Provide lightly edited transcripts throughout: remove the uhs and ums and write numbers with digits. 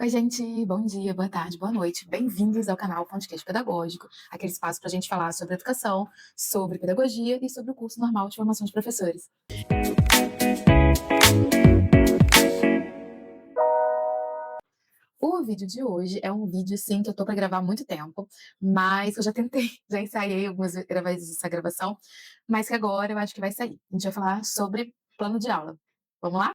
Oi, gente, bom dia, boa tarde, boa noite. Bem-vindos ao canal Podcast Pedagógico, aquele espaço para a gente falar sobre educação, sobre pedagogia e sobre o curso normal de formação de professores. O vídeo de hoje é um vídeo, sim, que eu tô para gravar há muito tempo, mas eu já tentei, já ensaiei algumas vezes essa gravação, mas que agora eu acho que vai sair. A gente vai falar sobre plano de aula. Vamos lá?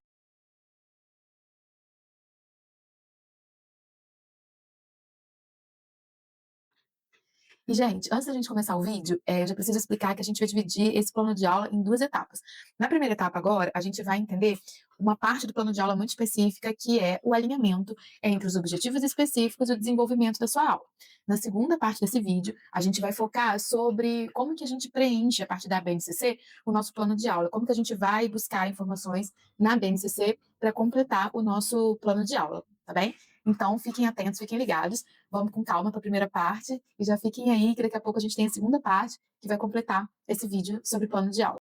E, gente, antes da gente começar o vídeo, eu já preciso explicar que a gente vai dividir esse plano de aula em 2 etapas. Na primeira etapa agora, a gente vai entender uma parte do plano de aula muito específica, que é o alinhamento entre os objetivos específicos e o desenvolvimento da sua aula. Na segunda parte desse vídeo, a gente vai focar sobre como que a gente preenche, a partir da BNCC, o nosso plano de aula, como que a gente vai buscar informações na BNCC para completar o nosso plano de aula, tá bem? Então, fiquem atentos, fiquem ligados. Vamos com calma para a primeira parte e já fiquem aí que daqui a pouco a gente tem a segunda parte que vai completar esse vídeo sobre plano de aula.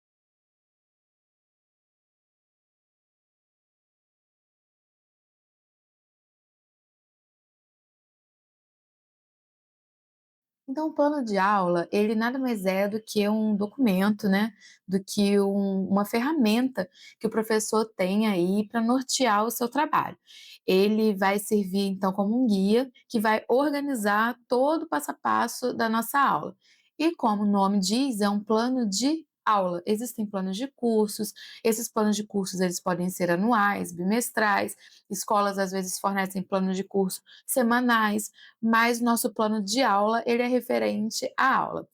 Então, o plano de aula, ele nada mais é do que um documento, né, do que uma ferramenta que o professor tem aí para nortear o seu trabalho. Ele vai servir, então, como um guia que vai organizar todo o passo a passo da nossa aula. E como o nome diz, é um plano de aula. Existem planos de cursos, esses planos de cursos eles podem ser anuais, bimestrais, escolas às vezes fornecem planos de curso semanais, mas nosso plano de aula, ele é referente à aula.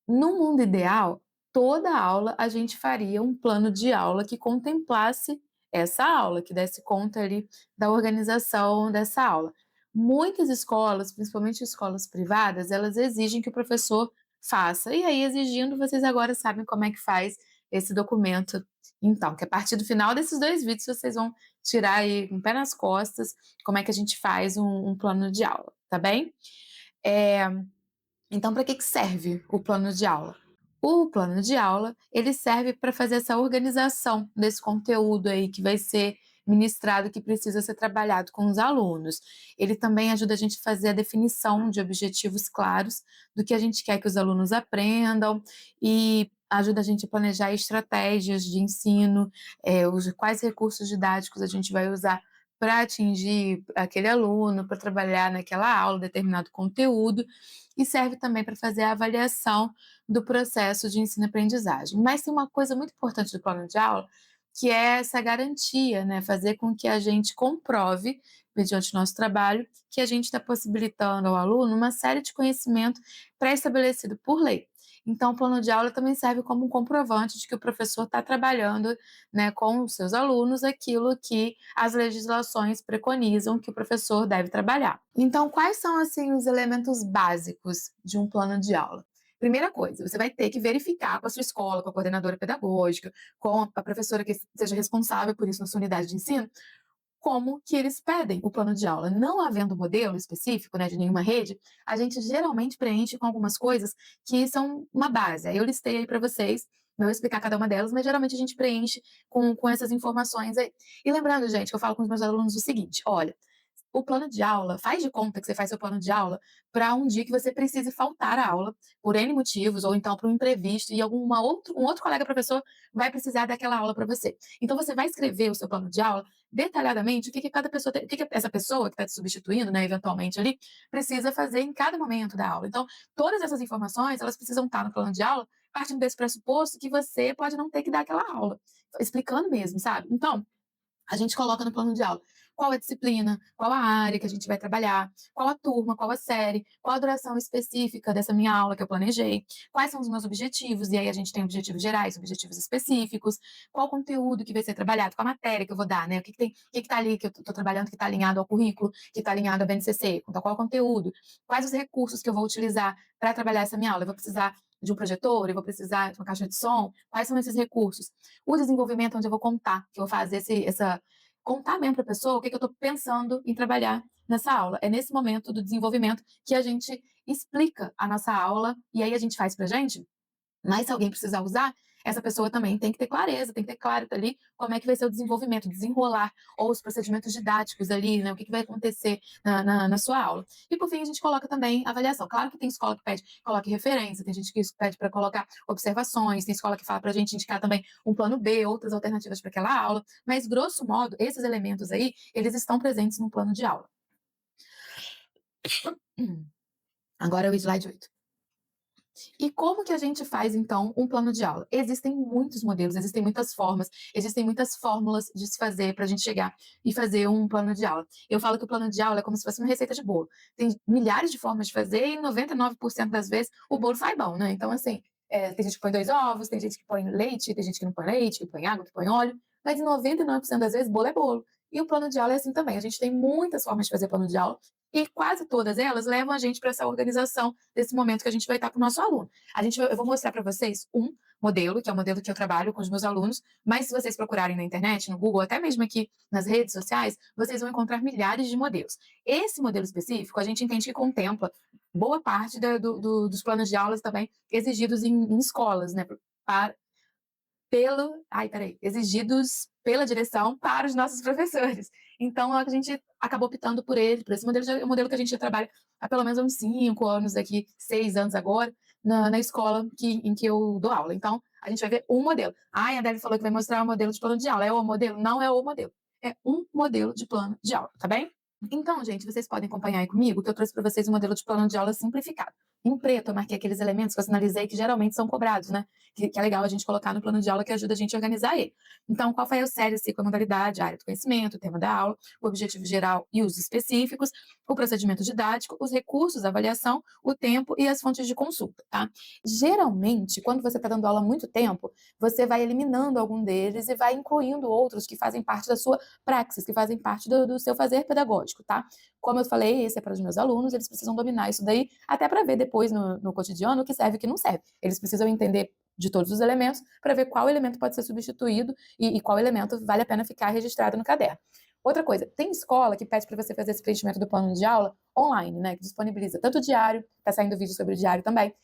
No mundo ideal, toda aula a gente faria um plano de aula que contemplasse essa aula, que desse conta ali da organização dessa aula. Muitas escolas, principalmente escolas privadas, elas exigem que o professor faça. E aí, exigindo, vocês agora sabem como é que faz esse documento. Então, que a partir do final desses 2 vídeos vocês vão tirar aí com o pé nas costas como é que a gente faz um plano de aula, tá bem? Eh, então, para que que serve o plano de aula? O plano de aula, ele serve para fazer essa organização desse conteúdo aí que vai ser ministrado, que precisa ser trabalhado com os alunos. Ele também ajuda a gente a fazer a definição de objetivos claros do que a gente quer que os alunos aprendam e ajuda a gente a planejar estratégias de ensino, quais recursos didáticos a gente vai usar para atingir aquele aluno, para trabalhar naquela aula determinado conteúdo, e serve também para fazer a avaliação do processo de ensino-aprendizagem. Mas tem uma coisa muito importante do plano de aula, que é essa garantia, né, fazer com que a gente comprove, mediante o nosso trabalho, que a gente está possibilitando ao aluno uma série de conhecimento pré-estabelecido por lei. Então, o plano de aula também serve como um comprovante de que o professor está trabalhando, né, com os seus alunos aquilo que as legislações preconizam que o professor deve trabalhar. Então, quais são assim os elementos básicos de um plano de aula? Primeira coisa, você vai ter que verificar com a sua escola, com a coordenadora pedagógica, com a professora que seja responsável por isso na sua unidade de ensino, como que eles pedem o plano de aula. Não havendo modelo específico, né, de nenhuma rede, a gente geralmente preenche com algumas coisas que são uma base. Aí eu listei aí para vocês, não vou explicar cada uma delas, mas geralmente a gente preenche com essas informações aí. E lembrando, gente, que eu falo com os meus alunos o seguinte: olha, o plano de aula, faz de conta que você faz seu plano de aula para um dia que você precise faltar à aula, por N motivos, ou então para um imprevisto, e um outro colega professor vai precisar daquela aula para você. Então você vai escrever o seu plano de aula detalhadamente o que, que cada pessoa tem, o que, que essa pessoa que está te substituindo, né, eventualmente ali, precisa fazer em cada momento da aula. Então, todas essas informações, elas precisam estar no plano de aula, partindo desse pressuposto que você pode não ter que dar aquela aula, explicando mesmo, sabe? Então, a gente coloca no plano de aula qual a disciplina, qual a área que a gente vai trabalhar, qual a turma, qual a série, qual a duração específica dessa minha aula que eu planejei, quais são os meus objetivos, e aí a gente tem objetivos gerais, objetivos específicos, qual o conteúdo que vai ser trabalhado, qual a matéria que eu vou dar, né? O que, que tem, o que está ali que eu estou trabalhando que está alinhado ao currículo, que está alinhado à BNCC, então qual o conteúdo, quais os recursos que eu vou utilizar para trabalhar essa minha aula. Eu vou precisar de um projetor, eu vou precisar de uma caixa de som, quais são esses recursos? O desenvolvimento onde eu vou contar, que eu vou fazer essa contar mesmo para a pessoa o que, que eu estou pensando em trabalhar nessa aula. É nesse momento do desenvolvimento que a gente explica a nossa aula e aí a gente faz para a gente, mas se alguém precisar usar, essa pessoa também tem que ter clareza, tem que ter claro ali como é que vai ser o desenvolvimento, desenrolar, ou os procedimentos didáticos ali, né? O que, que vai acontecer na sua aula. E por fim, a gente coloca também avaliação. Claro que tem escola que pede, coloque referência, tem gente que pede para colocar observações, tem escola que fala para a gente indicar também um plano B, outras alternativas para aquela aula, mas grosso modo, esses elementos aí, eles estão presentes no plano de aula. Agora é o slide 8. E como que a gente faz, então, um plano de aula? Existem muitos modelos, existem muitas formas, existem muitas fórmulas de se fazer para a gente chegar e fazer um plano de aula. Eu falo que o plano de aula é como se fosse uma receita de bolo. Tem milhares de formas de fazer e 99% das vezes o bolo sai bom, né? Então, assim, tem gente que põe 2 ovos, tem gente que põe leite, tem gente que não põe leite, que põe água, que põe óleo, mas 99% das vezes bolo é bolo. E o plano de aula é assim também. A gente tem muitas formas de fazer plano de aula e quase todas elas levam a gente para essa organização desse momento que a gente vai estar com o nosso aluno. Eu vou mostrar para vocês um modelo, que é o modelo que eu trabalho com os meus alunos, mas se vocês procurarem na internet, no Google, até mesmo aqui nas redes sociais, vocês vão encontrar milhares de modelos. Esse modelo específico, a gente entende que contempla boa parte dos planos de aulas também exigidos em escolas, né? Para, exigidos pela direção para os nossos professores. Então, a gente acabou optando por ele, por esse modelo, é o modelo que a gente já trabalha há pelo menos uns 5 anos aqui, 6 anos agora, na escola em que eu dou aula. Então, a gente vai ver um modelo. A Adele falou que vai mostrar o modelo de plano de aula. É o modelo? Não é o modelo. É um modelo de plano de aula, tá bem? Então, gente, vocês podem acompanhar aí comigo que eu trouxe para vocês um modelo de plano de aula simplificado. Em preto, eu marquei aqueles elementos que eu sinalizei que geralmente são cobrados, né? Que é legal a gente colocar no plano de aula que ajuda a gente a organizar ele. Então, qual foi o série, ciclo, a modalidade, a área do conhecimento, o tema da aula, o objetivo geral e usos específicos, o procedimento didático, os recursos, a avaliação, o tempo e as fontes de consulta, tá? Geralmente, quando você está dando aula há muito tempo, você vai eliminando algum deles e vai incluindo outros que fazem parte da sua praxis, que fazem parte do seu fazer pedagógico, tá? Como eu falei, esse é para os meus alunos, eles precisam dominar isso daí, até para ver depois no cotidiano o que serve e o que não serve. Eles precisam entender de todos os elementos para ver qual elemento pode ser substituído e qual elemento vale a pena ficar registrado no caderno. Outra coisa, tem escola que pede para você fazer esse preenchimento do plano de aula online, né? Que disponibiliza tanto o diário, tá saindo vídeo sobre o diário também,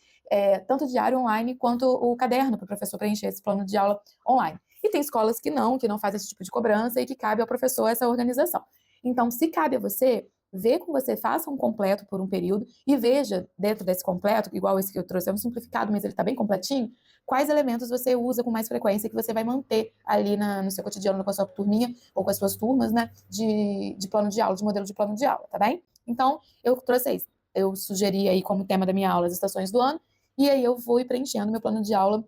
tanto o diário online quanto o caderno para o professor preencher esse plano de aula online. E tem escolas que não fazem esse tipo de cobrança e que cabe ao professor essa organização. Então, se cabe a você, vê com você, faça um completo por um período e veja dentro desse completo, igual esse que eu trouxe, é um simplificado, mas ele está bem completinho, quais elementos você usa com mais frequência que você vai manter ali no seu cotidiano, com a sua turminha ou com as suas turmas, né, de plano de aula, de modelo de plano de aula, tá bem? Então, eu trouxe isso. Eu sugeri aí como tema da minha aula as estações do ano, e aí eu vou ir preenchendo meu plano de aula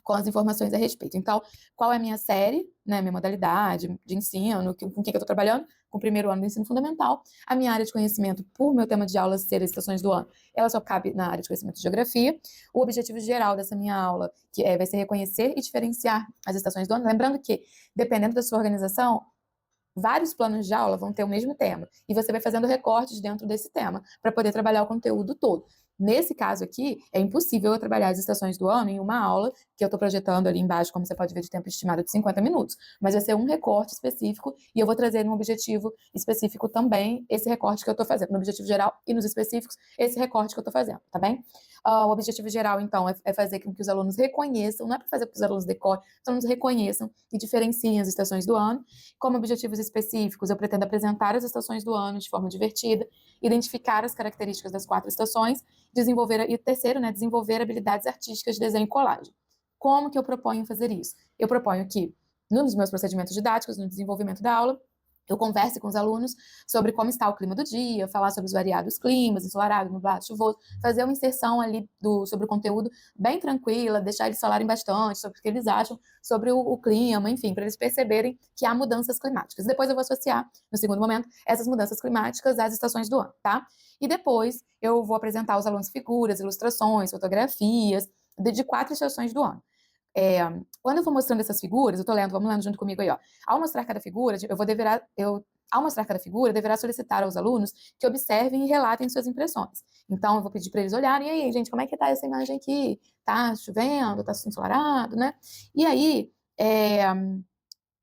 com as informações a respeito. Então, qual é a minha série, né, minha modalidade de ensino, com o que eu estou trabalhando? Com o primeiro ano do ensino fundamental. A minha área de conhecimento, por meu tema de aula ser as estações do ano, ela só cabe na área de conhecimento de geografia. O objetivo geral dessa minha aula, vai ser reconhecer e diferenciar as estações do ano. Lembrando que, dependendo da sua organização, vários planos de aula vão ter o mesmo tema, e você vai fazendo recortes dentro desse tema, para poder trabalhar o conteúdo todo. Nesse caso aqui, é impossível eu trabalhar as estações do ano em uma aula, que eu estou projetando ali embaixo, como você pode ver, de tempo estimado de 50 minutos, mas vai ser um recorte específico, e eu vou trazer no objetivo específico também esse recorte que eu estou fazendo, no objetivo geral e nos específicos, esse recorte que eu estou fazendo, tá bem? O objetivo geral, então, é fazer com que os alunos reconheçam, não é para fazer com que os alunos decorem, os alunos reconheçam e diferenciem as estações do ano. Como objetivos específicos, eu pretendo apresentar as estações do ano de forma divertida, identificar as características das 4 estações, e o terceiro, né, desenvolver habilidades artísticas de desenho e colagem. Como que eu proponho fazer isso? Eu proponho que, nos meus procedimentos didáticos, no desenvolvimento da aula, eu converse com os alunos sobre como está o clima do dia, falar sobre os variados climas, ensolarado, nublado, chuvoso, fazer uma inserção ali sobre o conteúdo bem tranquila, deixar eles falarem bastante sobre o que eles acham sobre o clima, enfim, para eles perceberem que há mudanças climáticas. Depois eu vou associar, no segundo momento, essas mudanças climáticas às estações do ano, tá? E depois eu vou apresentar aos alunos figuras, ilustrações, fotografias de 4 estações do ano. Quando eu vou mostrando essas figuras, eu tô lendo, vamos lendo junto comigo aí, ó. Ao mostrar cada figura, ao mostrar cada figura, deverá solicitar aos alunos que observem e relatem suas impressões. Então, eu vou pedir para eles olharem, e aí, gente, como é que tá essa imagem aqui? Tá chovendo, tá ensolarado, né? E aí,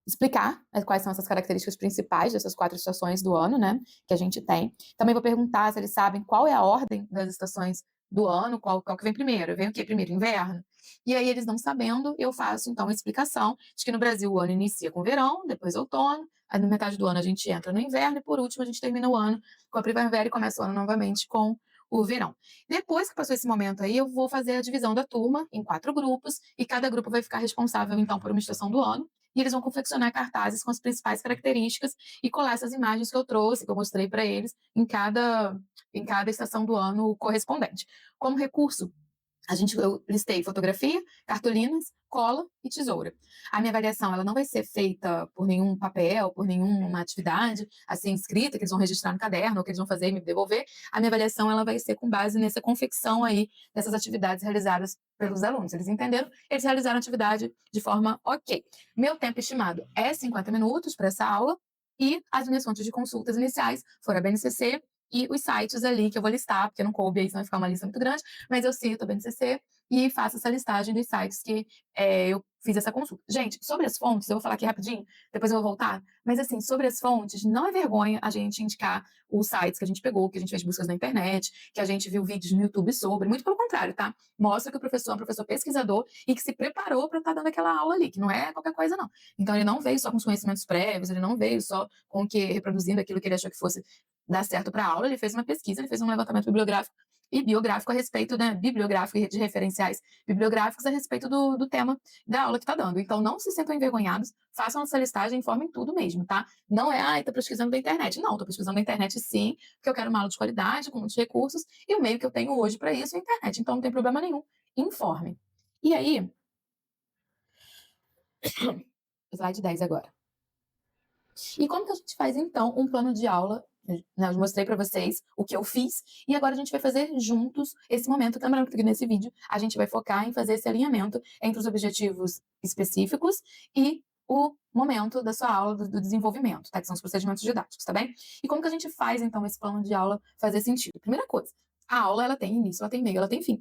explicar quais são essas características principais dessas 4 estações do ano, né, que a gente tem. Também vou perguntar se eles sabem qual é a ordem das estações do ano, qual que vem primeiro? Vem o quê primeiro? Inverno? E aí eles não sabendo, eu faço então uma explicação de que no Brasil o ano inicia com verão, depois outono, aí na metade do ano a gente entra no inverno e por último a gente termina o ano com a primavera e começa o ano novamente com o verão. Depois que passou esse momento aí, eu vou fazer a divisão da turma em 4 grupos e cada grupo vai ficar responsável então por uma estação do ano e eles vão confeccionar cartazes com as principais características e colar essas imagens que eu trouxe, que eu mostrei para eles em cada estação do ano correspondente. Como recurso, eu listei fotografia, cartolinas, cola e tesoura. A minha avaliação ela não vai ser feita por nenhum papel, por nenhuma atividade assim escrita que eles vão registrar no caderno ou que eles vão fazer e me devolver. A minha avaliação ela vai ser com base nessa confecção aí dessas atividades realizadas pelos alunos. Eles entenderam? Eles realizaram a atividade de forma ok. Meu tempo estimado é 50 minutos para essa aula e as minhas fontes de consultas iniciais foram a BNCC e os sites ali que eu vou listar, porque não coube aí, senão vai ficar uma lista muito grande, mas eu cito a BNCC e faço essa listagem dos sites que eu fiz essa consulta. Gente, sobre as fontes, eu vou falar aqui rapidinho, depois eu vou voltar, mas assim, sobre as fontes, não é vergonha a gente indicar os sites que a gente pegou, que a gente fez buscas na internet, que a gente viu vídeos no YouTube sobre, muito pelo contrário, tá? Mostra que o professor é um professor pesquisador e que se preparou para estar dando aquela aula ali, que não é qualquer coisa não. Então ele não veio só com os conhecimentos prévios, ele não veio só com o que reproduzindo aquilo que ele achou que fosse dar certo para a aula, ele fez uma pesquisa, ele fez um levantamento bibliográfico e biográfico a respeito, né, bibliográfico e de referenciais bibliográficos a respeito do tema da aula que está dando. Então, não se sintam envergonhados, façam essa listagem, informem tudo mesmo, tá? Não é, tá pesquisando da internet. Não, tô pesquisando da internet sim, porque eu quero uma aula de qualidade, com muitos recursos, e o meio que eu tenho hoje para isso é a internet. Então, não tem problema nenhum. Informem. E aí, slide 10 agora. E como que a gente faz, então, um plano de aula? Eu mostrei para vocês o que eu fiz e agora a gente vai fazer juntos esse momento. Lembrando que nesse vídeo a gente vai focar em fazer esse alinhamento entre os objetivos específicos e o momento da sua aula do desenvolvimento, tá? Que são os procedimentos didáticos, tá bem? E como que a gente faz, então, esse plano de aula fazer sentido? Primeira coisa, a aula ela tem início, ela tem meio, ela tem fim.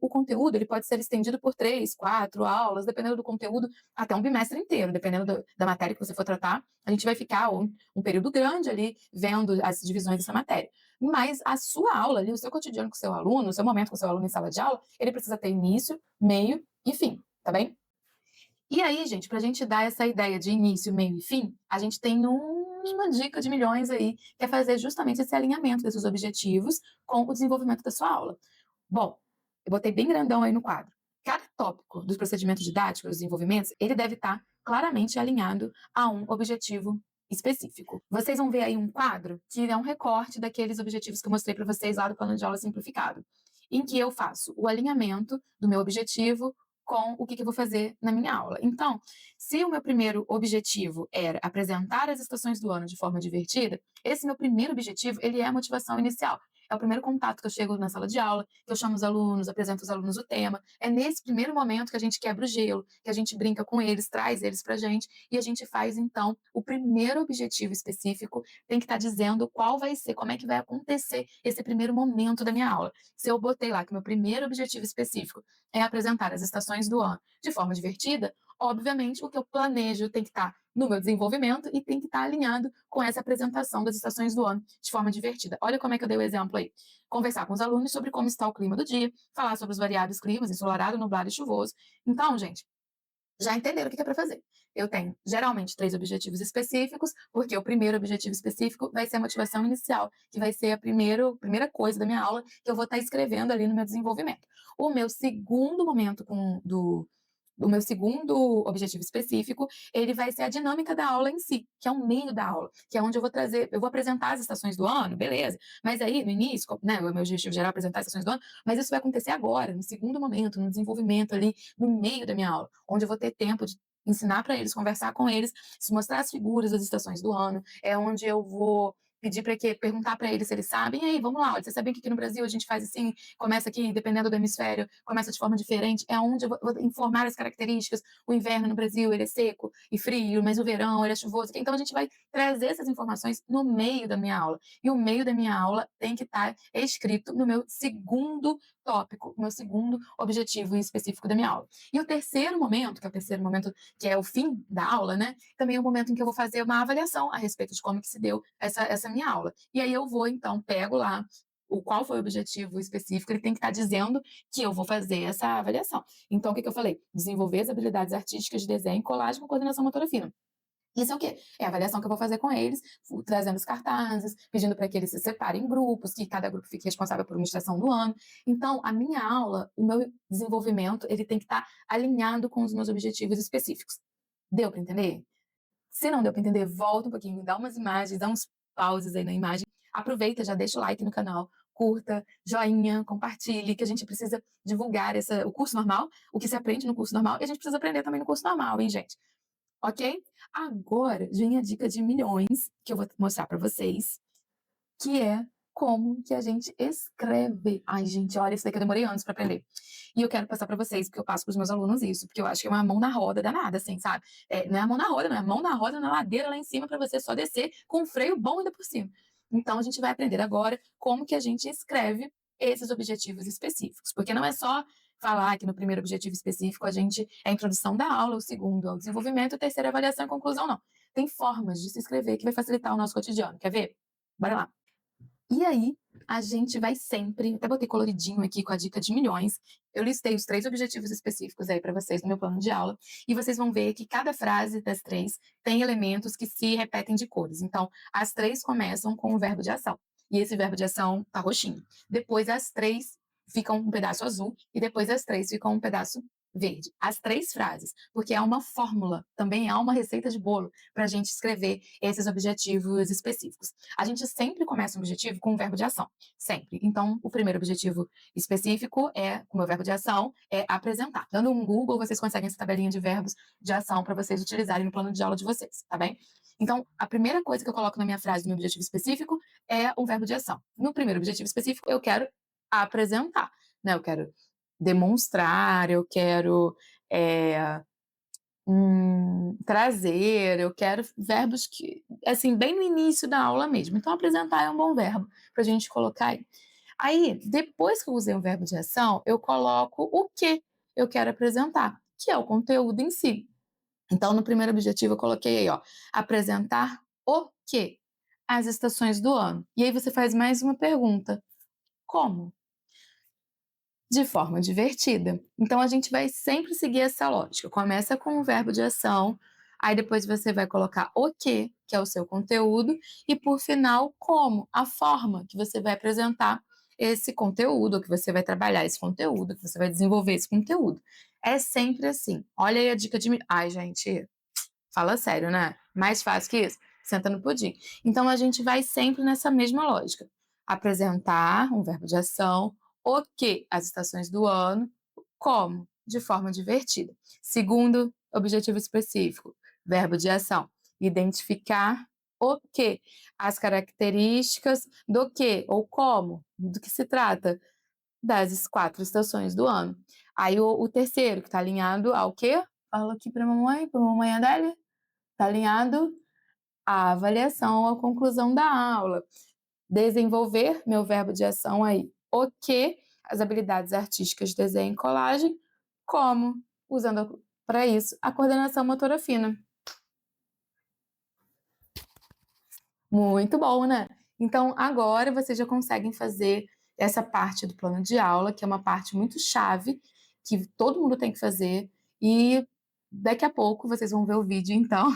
O conteúdo ele pode ser estendido por 3, 4 aulas, dependendo do conteúdo, até um bimestre inteiro, dependendo da matéria que você for tratar. A gente vai ficar um período grande ali vendo as divisões dessa matéria. Mas a sua aula ali, o seu cotidiano com o seu aluno, o seu momento com o seu aluno em sala de aula, ele precisa ter início, meio e fim, tá bem? E aí, gente, para a gente dar essa ideia de início, meio e fim, a gente tem uma dica de milhões aí, que é fazer justamente esse alinhamento desses objetivos com o desenvolvimento da sua aula. Bom, eu botei bem grandão aí no quadro. Cada tópico dos procedimentos didáticos, dos desenvolvimentos, ele deve estar claramente alinhado a um objetivo específico. Vocês vão ver aí um quadro que é um recorte daqueles objetivos que eu mostrei para vocês lá do plano de aula simplificado, em que eu faço o alinhamento do meu objetivo com o que eu vou fazer na minha aula. Então, se o meu primeiro objetivo era apresentar as estações do ano de forma divertida, esse meu primeiro objetivo, ele é a motivação inicial. É o primeiro contato que eu chego na sala de aula, que eu chamo os alunos, apresento os alunos o tema. É nesse primeiro momento que a gente quebra o gelo, que a gente brinca com eles, traz eles pra gente, e a gente faz, então, o primeiro objetivo específico, tem que estar dizendo qual vai ser, como é que vai acontecer esse primeiro momento da minha aula. Se eu botei lá que meu primeiro objetivo específico é apresentar as estações do ano de forma divertida, obviamente o que eu planejo tem que estar no meu desenvolvimento e tem que estar alinhado com essa apresentação das estações do ano de forma divertida. Olha como é que eu dei o exemplo aí. Conversar com os alunos sobre como está o clima do dia, falar sobre os variados climas, ensolarado, nublado e chuvoso. Então, gente, já entenderam o que é para fazer. Eu tenho geralmente 3 objetivos específicos, porque o primeiro objetivo específico vai ser a motivação inicial, que vai ser a primeira coisa da minha aula que eu vou estar escrevendo ali no meu desenvolvimento. O meu segundo momento o meu segundo objetivo específico, ele vai ser a dinâmica da aula em si, que é o meio da aula, que é onde eu vou apresentar as estações do ano, beleza, mas aí no início, né, o meu objetivo geral é apresentar as estações do ano, mas isso vai acontecer agora, no segundo momento, no desenvolvimento ali, no meio da minha aula, onde eu vou ter tempo de ensinar para eles, conversar com eles, se mostrar as figuras das estações do ano, é onde eu vou pedir para que perguntar para eles se eles sabem. E aí, vamos lá, olha, você sabia que aqui no Brasil a gente faz assim, começa aqui, dependendo do hemisfério, começa de forma diferente. É onde eu vou informar as características. O inverno no Brasil, ele é seco e frio, mas o verão, ele é chuvoso. Então, a gente vai trazer essas informações no meio da minha aula. E o meio da minha aula tem que estar escrito no meu segundo tópico, no meu segundo objetivo específico da minha aula. E o terceiro momento, que é o terceiro momento, que é o fim da aula, né? Também é o momento em que eu vou fazer uma avaliação a respeito de como que se deu essa minha aula. E aí eu vou, então, pego lá qual foi o objetivo específico, ele tem que estar dizendo que eu vou fazer essa avaliação. Então, o que eu falei? Desenvolver as habilidades artísticas de desenho, colagem com coordenação motora fina. Isso é o quê? É a avaliação que eu vou fazer com eles, trazendo os cartazes, pedindo para que eles se separem em grupos, que cada grupo fique responsável por uma estação do ano. Então, a minha aula, o meu desenvolvimento, ele tem que estar alinhado com os meus objetivos específicos. Deu para entender? Se não deu para entender, volta um pouquinho, dá umas imagens, dá uns pauses aí na imagem. Aproveita, já deixa o like no canal, curta, joinha, compartilhe, que a gente precisa divulgar o curso normal, o que se aprende no curso normal, e a gente precisa aprender também no curso normal, hein, gente? Ok? Agora vem a dica de milhões que eu vou mostrar para vocês, que é como que a gente escreve. Ai, gente, olha, isso daqui eu demorei anos para aprender. E eu quero passar para vocês, porque eu passo para os meus alunos isso, porque eu acho que é uma mão na roda danada, assim, sabe? Não é a mão na roda, não é a mão na roda na ladeira lá em cima para você só descer com um freio bom ainda por cima. Então, a gente vai aprender agora como que a gente escreve esses objetivos específicos, porque não é só falar que no primeiro objetivo específico é a introdução da aula, o segundo é o desenvolvimento, o terceiro é a avaliação e conclusão, não. Tem formas de se escrever que vai facilitar o nosso cotidiano. Quer ver? Bora lá. E aí, a gente vai sempre, até botei coloridinho aqui com a dica de milhões, eu listei os 3 objetivos específicos aí para vocês no meu plano de aula, e vocês vão ver que cada frase das 3 tem elementos que se repetem de cores. Então, as 3 começam com o verbo de ação, e esse verbo de ação tá roxinho. Depois, as 3 ficam um pedaço azul, e depois as 3 ficam um pedaço verde. As 3 frases, porque é uma fórmula, também há uma receita de bolo para a gente escrever esses objetivos específicos. A gente sempre começa um objetivo com um verbo de ação, sempre. Então, o primeiro objetivo específico com o meu verbo de ação, é apresentar. Dando um Google, vocês conseguem essa tabelinha de verbos de ação para vocês utilizarem no plano de aula de vocês, tá bem? Então, a primeira coisa que eu coloco na minha frase, no meu objetivo específico, é um verbo de ação. No primeiro objetivo específico, eu quero apresentar, né? Eu quero demonstrar, eu quero trazer, eu quero verbos que, assim, bem no início da aula mesmo. Então, apresentar é um bom verbo para a gente colocar aí. Aí, depois que eu usei o verbo de ação, eu coloco o que eu quero apresentar, que é o conteúdo em si. Então, no primeiro objetivo, eu coloquei aí, ó, apresentar o quê? As estações do ano. E aí você faz mais uma pergunta. Como? De forma divertida. Então, a gente vai sempre seguir essa lógica. Começa com o verbo de ação, aí depois você vai colocar o que é o seu conteúdo, e por final, como, a forma que você vai apresentar esse conteúdo, que você vai trabalhar esse conteúdo, que você vai desenvolver esse conteúdo. É sempre assim. Olha aí a dica de... Ai, gente, fala sério, né? Mais fácil que isso? Senta no pudim. Então, a gente vai sempre nessa mesma lógica. Apresentar um verbo de ação, o que? As estações do ano, como? De forma divertida. Segundo objetivo específico, verbo de ação. Identificar o que? As características do que? Ou como? Do que se trata? Das 4 estações do ano. Aí, o terceiro, que está alinhado ao quê? Fala aqui para mamãe Adélia. Está alinhado à avaliação, à conclusão da aula. Desenvolver, meu verbo de ação aí. O que? As habilidades artísticas de desenho e colagem. Como? Usando para isso a coordenação motora fina. Muito bom, né? Então, agora vocês já conseguem fazer essa parte do plano de aula, que é uma parte muito chave, que todo mundo tem que fazer, e daqui a pouco vocês vão ver o vídeo, então,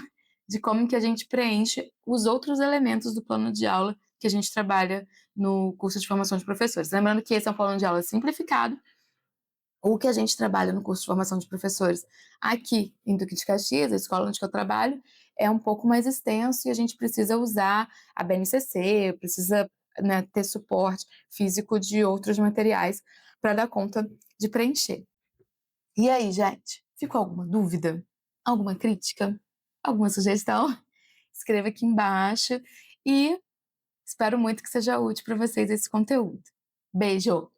de como que a gente preenche os outros elementos do plano de aula que a gente trabalha no curso de formação de professores. Lembrando que esse é um plano de aula simplificado. O que a gente trabalha no curso de formação de professores aqui em Duque de Caxias, a escola onde eu trabalho, é um pouco mais extenso e a gente precisa usar a BNCC, precisa, né, ter suporte físico de outros materiais para dar conta de preencher. E aí, gente, ficou alguma dúvida? Alguma crítica? Alguma sugestão? Escreva aqui embaixo e espero muito que seja útil para vocês esse conteúdo. Beijo!